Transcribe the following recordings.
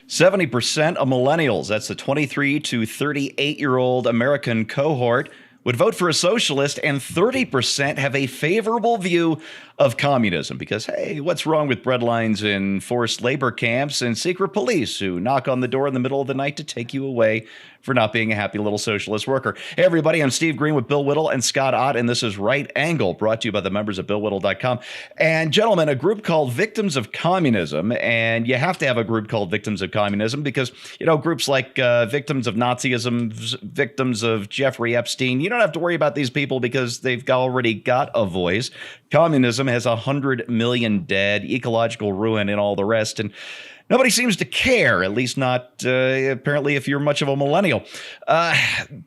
70% of millennials, that's the 23 to 38-year-old American cohort, would vote for a socialist, and 30% have a favorable view of communism because, hey, what's wrong with breadlines in forced labor camps and secret police who knock on the door in the middle of the night to take you away for not being a happy little socialist worker? Hey, everybody, I'm Steve Green with Bill Whittle and Scott Ott, and this is Right Angle, brought to you by the members of BillWhittle.com. And gentlemen, a group called Victims of Communism, and you have to have a group called Victims of Communism because, you know, groups like Victims of Nazism, Victims of Jeffrey Epstein, you don't have to worry about these people because they've already got a voice. Communism has 100 million dead, ecological ruin, and all the rest. And nobody seems to care, at least not apparently if you're much of a millennial.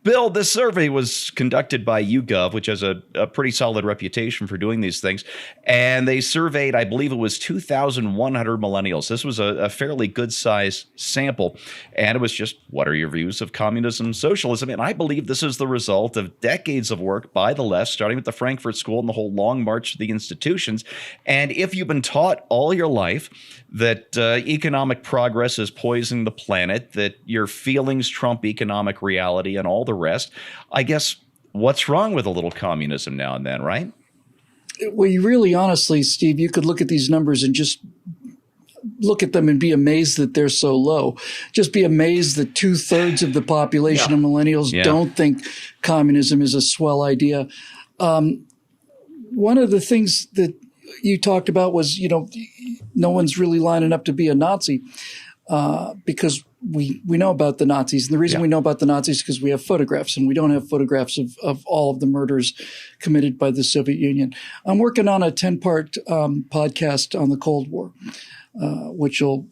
Bill, this survey was conducted by YouGov, which has a pretty solid reputation for doing these things. And they surveyed, I believe it was 2,100 millennials. This was a fairly good-sized sample. And it was just, what are your views of communism and socialism? And I believe this is the result of decades of work by the left, starting with the Frankfurt School and the whole long march to the institutions. And if you've been taught all your life that economic progress is poisoning the planet, that your feelings trump economic reality and all the rest, I guess what's wrong with a little communism now and then, right? Well, you really honestly, Steve, you could look at these numbers and just look at them and be amazed that they're so low. Just be amazed that 2/3 of the population of millennials don't think communism is a swell idea. One of the things that you talked about was, you know, no one's really lining up to be a Nazi because we know about the Nazis. And the reason we know about the Nazis is because we have photographs, and we don't have photographs of all of the murders committed by the Soviet Union. I'm working on a 10-part podcast on the Cold War, which will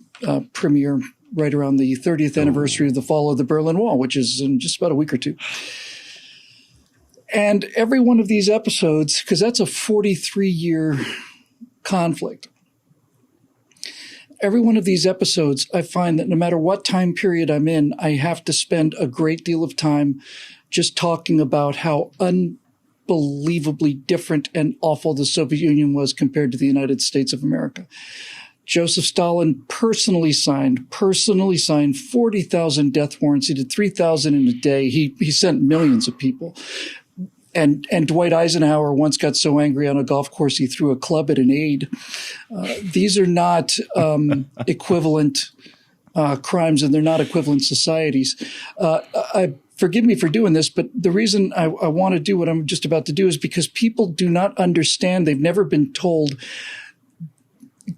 premiere right around the 30th anniversary of the fall of the Berlin Wall, which is in just about a week or two. And every one of these episodes, because that's a 43-year conflict, every one of these episodes, I find that no matter what time period I'm in, I have to spend a great deal of time just talking about how unbelievably different and awful the Soviet Union was compared to the United States of America. Joseph Stalin personally signed 40,000 death warrants. He did 3,000 in a day. He sent millions of people. And Dwight Eisenhower once got so angry on a golf course he threw a club at an aide. These are not equivalent crimes, and they're not equivalent societies. Forgive me for doing this, but the reason I want to do what I'm just about to do is because people do not understand. They've never been told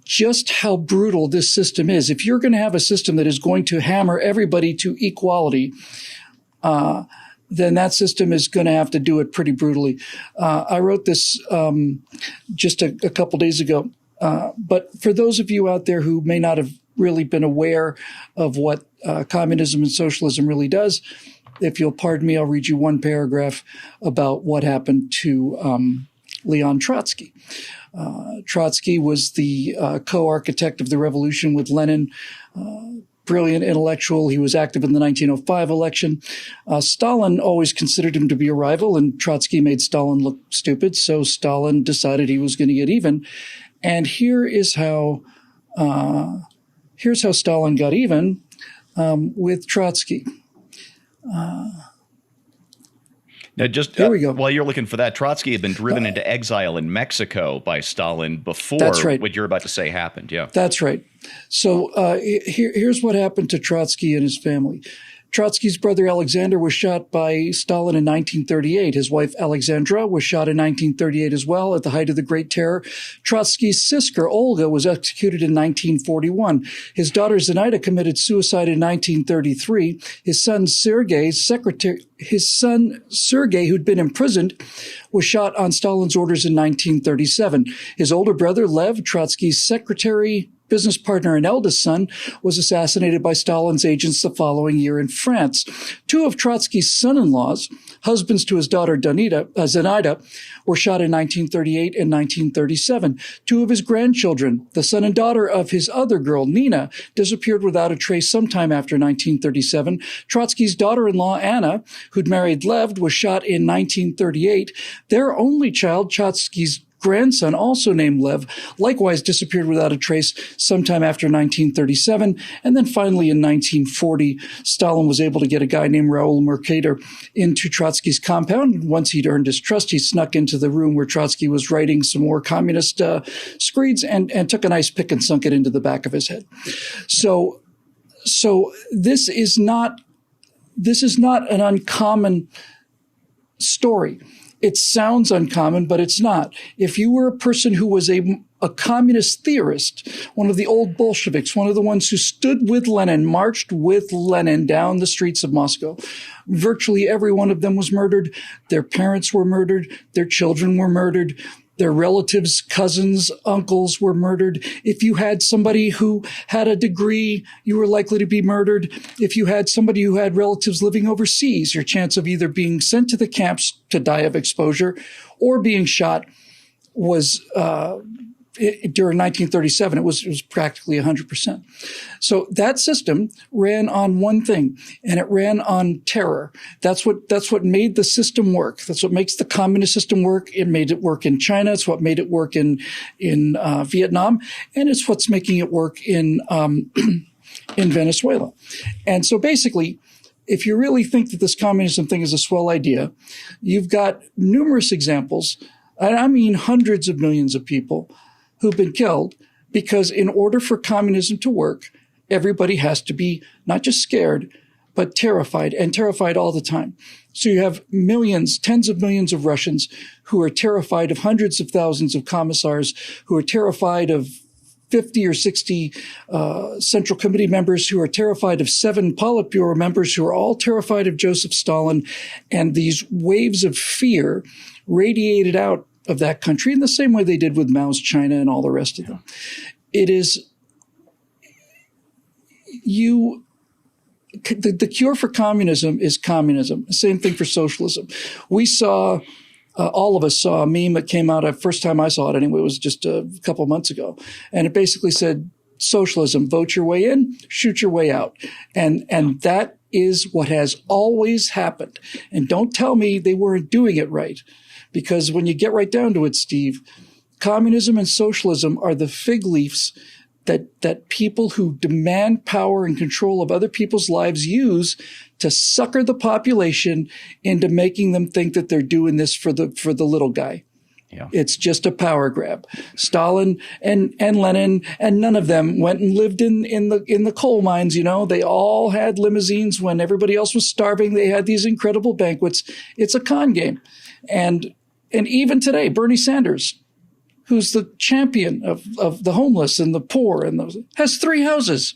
just how brutal this system is. If you're going to have a system that is going to hammer everybody to equality, then that system is going to have to do it pretty brutally. I wrote this just a couple days ago. But for those of you out there who may not have really been aware of what communism and socialism really does, if you'll pardon me, I'll read you one paragraph about what happened to Leon Trotsky. Trotsky was the co-architect of the revolution with Lenin. Brilliant intellectual. He was active in the 1905 election. Stalin always considered him to be a rival, and Trotsky made Stalin look stupid, so Stalin decided he was going to get even. And here's how Stalin got even with Trotsky. Now, just there we go. While you're looking for that, Trotsky had been driven into exile in Mexico by Stalin before what you're about to say happened. Yeah, that's right. So here's what happened to Trotsky and his family. Trotsky's brother Alexander was shot by Stalin in 1938. His wife Alexandra was shot in 1938 as well at the height of the Great Terror. Trotsky's sister Olga was executed in 1941. His daughter Zenaida committed suicide in 1933. His son Sergei, who'd been imprisoned, was shot on Stalin's orders in 1937. His older brother Lev, Trotsky's secretary, business partner and eldest son, was assassinated by Stalin's agents the following year in France. Two of Trotsky's son-in-laws, husbands to his daughter Zenaida, were shot in 1938 and 1937. Two of his grandchildren, the son and daughter of his other girl, Nina, disappeared without a trace sometime after 1937. Trotsky's daughter-in-law, Anna, who'd married Lev, was shot in 1938. Their only child, Trotsky's grandson, also named Lev, likewise disappeared without a trace sometime after 1937. And then finally in 1940, Stalin was able to get a guy named Raoul Mercader into Trotsky's compound. And once he'd earned his trust, he snuck into the room where Trotsky was writing some more communist screeds and took an ice pick and sunk it into the back of his head. So this is not an uncommon story. It sounds uncommon, but it's not. If you were a person who was a communist theorist, one of the old Bolsheviks, one of the ones who stood with Lenin, marched with Lenin down the streets of Moscow, virtually every one of them was murdered. Their parents were murdered. Their children were murdered. Their relatives, cousins, uncles were murdered. If you had somebody who had a degree, you were likely to be murdered. If you had somebody who had relatives living overseas, your chance of either being sent to the camps to die of exposure or being shot was during 1937, it was practically 100%. So that system ran on one thing, and it ran on terror. That's what made the system work. That's what makes the communist system work. It made it work in China. It's what made it work in Vietnam, and it's what's making it work in Venezuela. And so basically, if you really think that this communism thing is a swell idea, you've got numerous examples, and I mean hundreds of millions of people who've been killed because in order for communism to work, everybody has to be not just scared, but terrified, and terrified all the time. So you have millions, tens of millions of Russians who are terrified of hundreds of thousands of commissars, who are terrified of 50 or 60 Central Committee members, who are terrified of 7 Politburo members, who are all terrified of Joseph Stalin. And these waves of fear radiated out of that country in the same way they did with Mao's China and all the rest of them. It is the cure for communism is communism. Same thing for socialism. We saw, all of us saw a meme that came out, first time I saw it anyway, it was just a couple of months ago. And it basically said, socialism, vote your way in, shoot your way out. And that is what has always happened. And don't tell me they weren't doing it right. Because when you get right down to it, Steve, communism and socialism are the fig leaves that people who demand power and control of other people's lives use to sucker the population into making them think that they're doing this for the little guy. Yeah. It's just a power grab. Stalin and Lenin and none of them went and lived in the coal mines. You know, they all had limousines when everybody else was starving. They had these incredible banquets. It's a con game. And even today, Bernie Sanders, who's the champion of the homeless and the poor has 3 houses.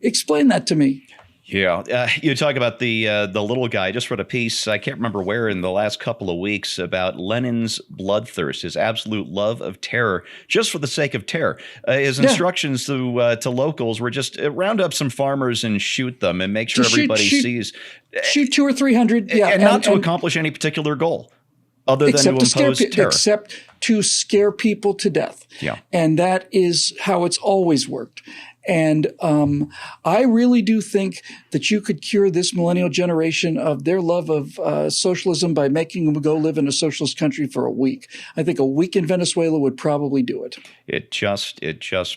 Explain that to me. Yeah. You talk about the little guy. I just read a piece, I can't remember where, in the last couple of weeks about Lenin's bloodthirst, his absolute love of terror, just for the sake of terror. His instructions to locals were just round up some farmers and shoot them and make sure everybody sees. Shoot 200 or 300. Yeah. And not to accomplish any particular goal other than to impose terror. Except to scare people to death. Yeah. And that is how it's always worked. And I really do think that you could cure this millennial generation of their love of socialism by making them go live in a socialist country for a week. I think a week in Venezuela would probably do it. It just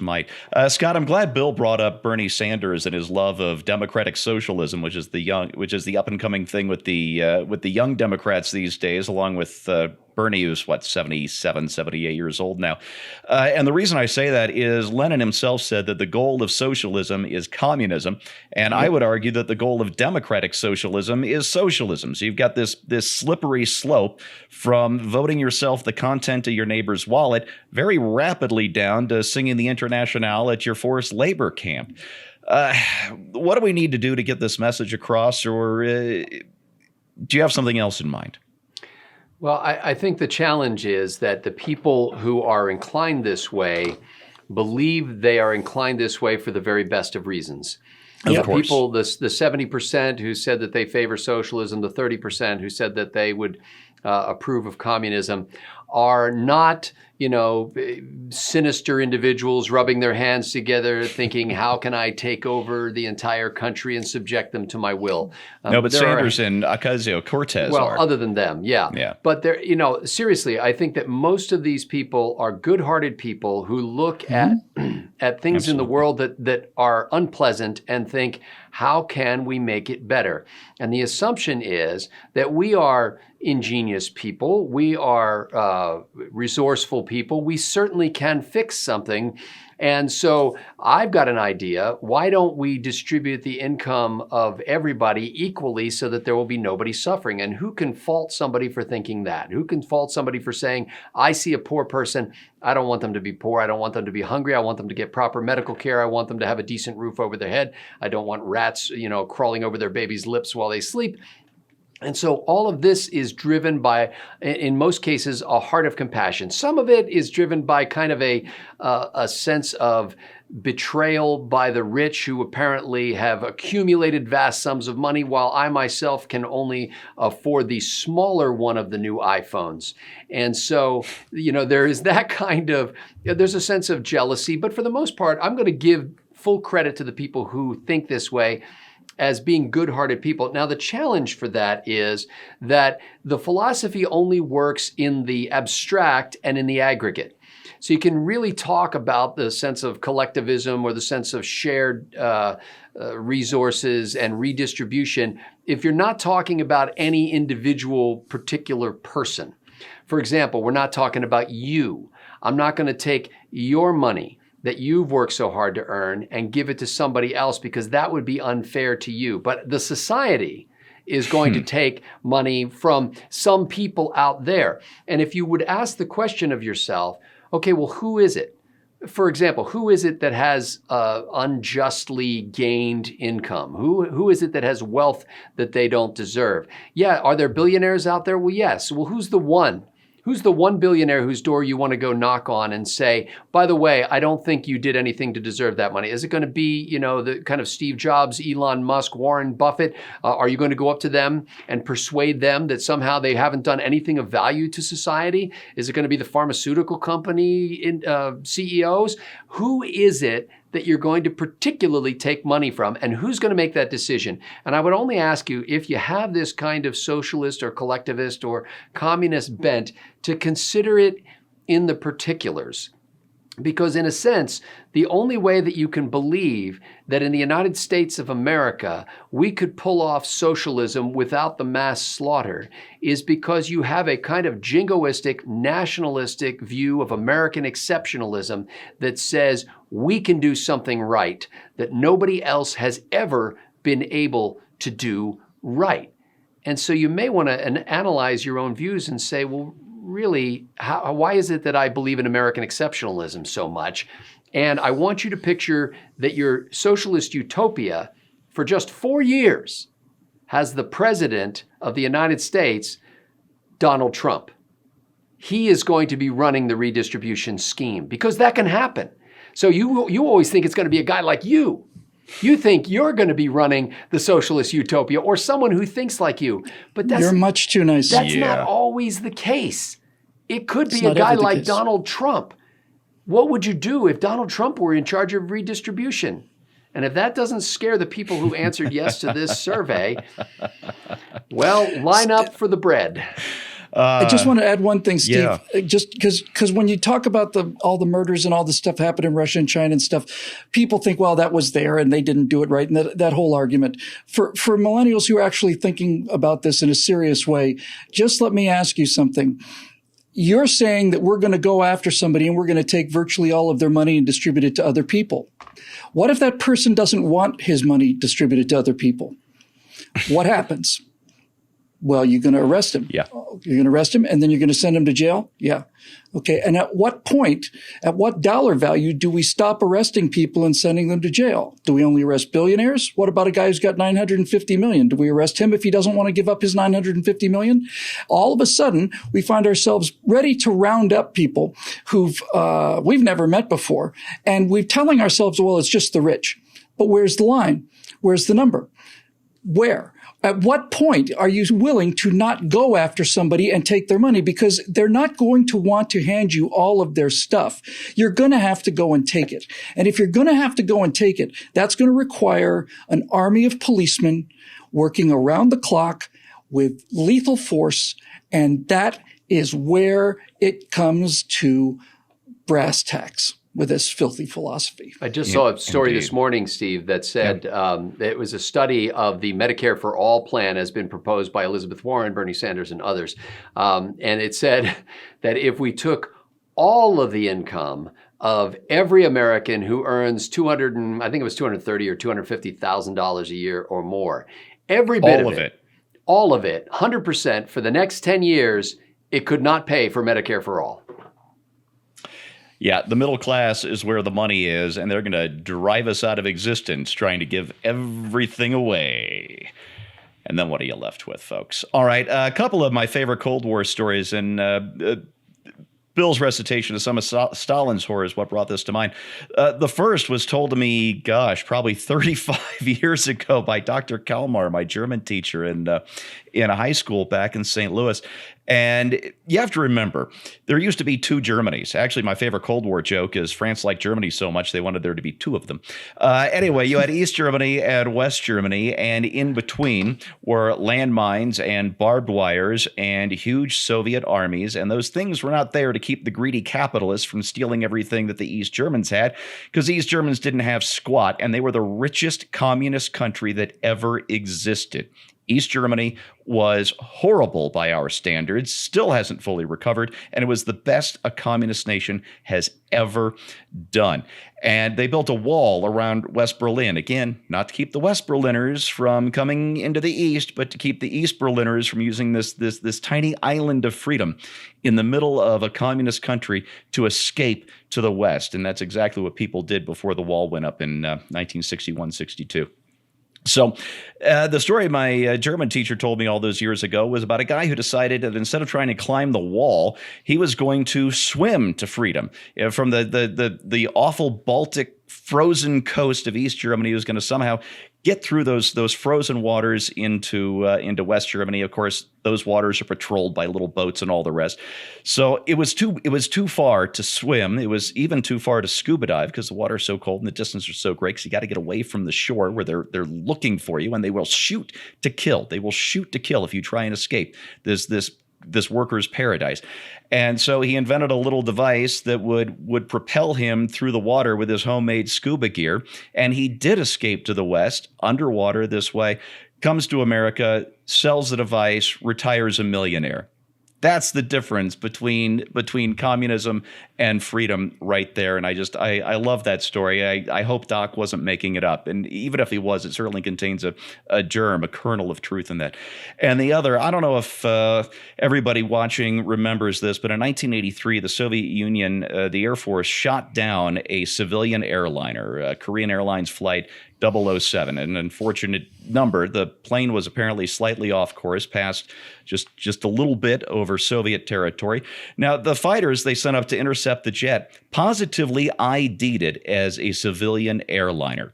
might. Scott, I'm glad Bill brought up Bernie Sanders and his love of democratic socialism, which is the up and coming thing with the young Democrats these days, along with Bernie, who's 77, 78 years old now. And the reason I say that is Lenin himself said that the goal of socialism is communism. And I would argue that the goal of democratic socialism is socialism. So you've got this slippery slope from voting yourself the content of your neighbor's wallet very rapidly down to singing the Internationale at your forced labor camp. What do we need to do to get this message across? Or do you have something else in mind? Well, I think the challenge is that the people who are inclined this way believe they are inclined this way for the very best of reasons. Of course. People, the 70% who said that they favor socialism, the 30% who said that they would approve of communism, are not, sinister individuals rubbing their hands together thinking, how can I take over the entire country and subject them to my will? No, but Sanders and Ocasio-Cortez well, are. other than them, yeah. Yeah. But they're, seriously, I think that most of these people are good-hearted people who look at things in the world that are unpleasant and think, how can we make it better? And the assumption is that we are ingenious people. We are resourceful people. We certainly can fix something. And so I've got an idea. Why don't we distribute the income of everybody equally so that there will be nobody suffering? And who can fault somebody for thinking that? Who can fault somebody for saying, I see a poor person, I don't want them to be poor. I don't want them to be hungry. I want them to get proper medical care. I want them to have a decent roof over their head. I don't want rats, crawling over their babies' lips while they sleep. And so all of this is driven by, in most cases, a heart of compassion. Some of it is driven by kind of a sense of betrayal by the rich who apparently have accumulated vast sums of money, while I myself can only afford the smaller one of the new iPhones. And so, there is that there's a sense of jealousy. But for the most part, I'm going to give full credit to the people who think this way as being good-hearted people. Now, the challenge for that is that the philosophy only works in the abstract and in the aggregate. So you can really talk about the sense of collectivism or the sense of shared resources and redistribution if you're not talking about any individual particular person. For example, we're not talking about you. I'm not going to take your money that you've worked so hard to earn and give it to somebody else because that would be unfair to you. But the society is going to take money from some people out there. And if you would ask the question of yourself, okay, well, who is it? For example, who is it that has unjustly gained income? Who is it that has wealth that they don't deserve? Yeah, are there billionaires out there? Well, yes. Well, who's the one? Who's the one billionaire whose door you want to go knock on and say, by the way, I don't think you did anything to deserve that money? Is it going to be, the kind of Steve Jobs, Elon Musk, Warren Buffett? Are you going to go up to them and persuade them that somehow they haven't done anything of value to society? Is it going to be the pharmaceutical company CEOs? Who is it that you're going to particularly take money from, and who's going to make that decision? And I would only ask you, if you have this kind of socialist or collectivist or communist bent, to consider it in the particulars. Because in a sense, the only way that you can believe that in the United States of America, we could pull off socialism without the mass slaughter is because you have a kind of jingoistic, nationalistic view of American exceptionalism that says we can do something right that nobody else has ever been able to do right. And so you may want to analyze your own views and say, well, really, why is it that I believe in American exceptionalism so much? And I want you to picture that your socialist utopia, for just 4 years, has the president of the United States, Donald Trump. He is going to be running the redistribution scheme because that can happen. So you always think it's going to be a guy like you. You think you're going to be running the socialist utopia or someone who thinks like you. But you're much too nice. That's not always the case. It could be a guy like Donald Trump. What would you do if Donald Trump were in charge of redistribution? And if that doesn't scare the people who answered yes to this survey, well, line up for the bread. I just want to add one thing, Steve. Yeah. Just because when you talk about all the murders and all the stuff happened in Russia and China and stuff, people think, well, that was there and they didn't do it right. And that whole argument. For millennials who are actually thinking about this in a serious way, just let me ask you something. You're saying that we're going to go after somebody and we're going to take virtually all of their money and distribute it to other people. What if that person doesn't want his money distributed to other people? What happens? Well, you're going to arrest him. Yeah. You're going to arrest him and then you're going to send him to jail? Yeah. Okay. And at what point, at what dollar value do we stop arresting people and sending them to jail? Do we only arrest billionaires? What about a guy who's got $950 million? Do we arrest him if he doesn't want to give up his $950 million? All of a sudden, we find ourselves ready to round up people we've never met before. And we're telling ourselves, well, it's just the rich. But where's the line? Where's the number? Where? At what point are you willing to not go after somebody and take their money? Because they're not going to want to hand you all of their stuff. You're going to have to go and take it. And if you're going to have to go and take it, that's going to require an army of policemen working around the clock with lethal force. And that is where it comes to brass tacks with this filthy philosophy. I just saw a story this morning, Steve, that said it was a study of the Medicare for All plan has been proposed by Elizabeth Warren, Bernie Sanders, and others. And it said that if we took all of the income of every American who earns I think it was $230,000 or $250,000 a year or more, every bit all of it, 100% for the next 10 years, it could not pay for Medicare for all. Yeah, the middle class is where the money is, and they're going to drive us out of existence trying to give everything away. And then what are you left with, folks? All right, a couple of my favorite Cold War stories, and Bill's recitation of some of Stalin's horrors what brought this to mind. The first was told to me, gosh, probably 35 years ago by Dr. Kalmar, my German teacher in a high school back in St. Louis. And you have to remember, there used to be two Germanys. Actually, my favorite Cold War joke is France liked Germany so much they wanted there to be two of them. Anyway, you had East Germany and West Germany, and in between were landmines and barbed wires and huge Soviet armies. And those things were not there to keep the greedy capitalists from stealing everything that the East Germans had, because East Germans didn't have squat, and they were the richest communist country that ever existed. East Germany was horrible by our standards, still hasn't fully recovered, and it was the best a communist nation has ever done. And they built a wall around West Berlin, again, not to keep the West Berliners from coming into the East, but to keep the East Berliners from using this tiny island of freedom in the middle of a communist country to escape to the West. And that's exactly what people did before the wall went up in 1961-62. So the story my German teacher told me all those years ago was about a guy who decided that instead of trying to climb the wall, he was going to swim to freedom. From the awful Baltic frozen coast of East Germany, he was going to somehow get through those frozen waters into West Germany. Of course, those waters are patrolled by little boats and all the rest. So it was too far to swim. It was even too far to scuba dive because the water is so cold and the distance is so great. So you got to get away from the shore where they're looking for you, and they will shoot to kill. They will shoot to kill if you try and escape this worker's paradise. And so he invented a little device that would propel him through the water with his homemade scuba gear. And he did escape to the West underwater this way, comes to America, sells the device, retires a millionaire. That's the difference between communism and freedom right there. And I love that story. I hope Doc wasn't making it up. And even if he was, it certainly contains a germ, a kernel of truth in that. And the other, I don't know if everybody watching remembers this, but in 1983, the Soviet Union, the Air Force shot down a civilian airliner, Korean Airlines Flight 007, an unfortunate number. The plane was apparently slightly off course, passed just a little bit over Soviet territory. Now, the fighters they sent up to intercept the jet positively ID'd it as a civilian airliner.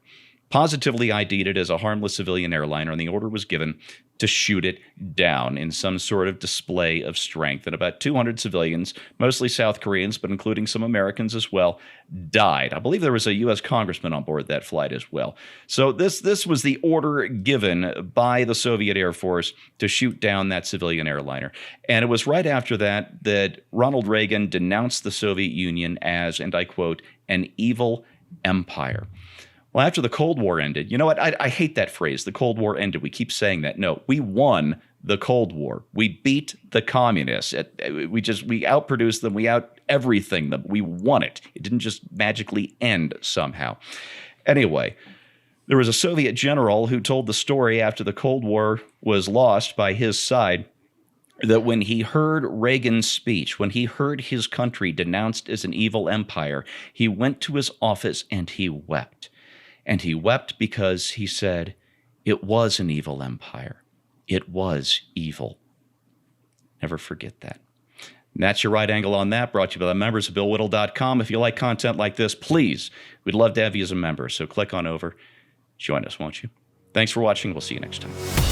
Positively ID'd it as a harmless civilian airliner, and the order was given to shoot it down in some sort of display of strength. And about 200 civilians, mostly South Koreans, but including some Americans as well, died. I believe there was a U.S. congressman on board that flight as well. So this was the order given by the Soviet Air Force to shoot down that civilian airliner. And it was right after that Ronald Reagan denounced the Soviet Union as, and I quote, an evil empire. Well, after the Cold War ended, you know what? I hate that phrase, the Cold War ended. We keep saying that. No, we won the Cold War. We beat the communists. We outproduced them. We out everything them. We won it. It didn't just magically end somehow. Anyway, there was a Soviet general who told the story after the Cold War was lost by his side, that when he heard Reagan's speech, when he heard his country denounced as an evil empire, he went to his office and he wept. And he wept because he said, it was an evil empire. It was evil. Never forget that. And that's your right angle on that, brought to you by the members of BillWhittle.com. If you like content like this, please, we'd love to have you as a member. So click on over. Join us, won't you? Thanks for watching. We'll see you next time.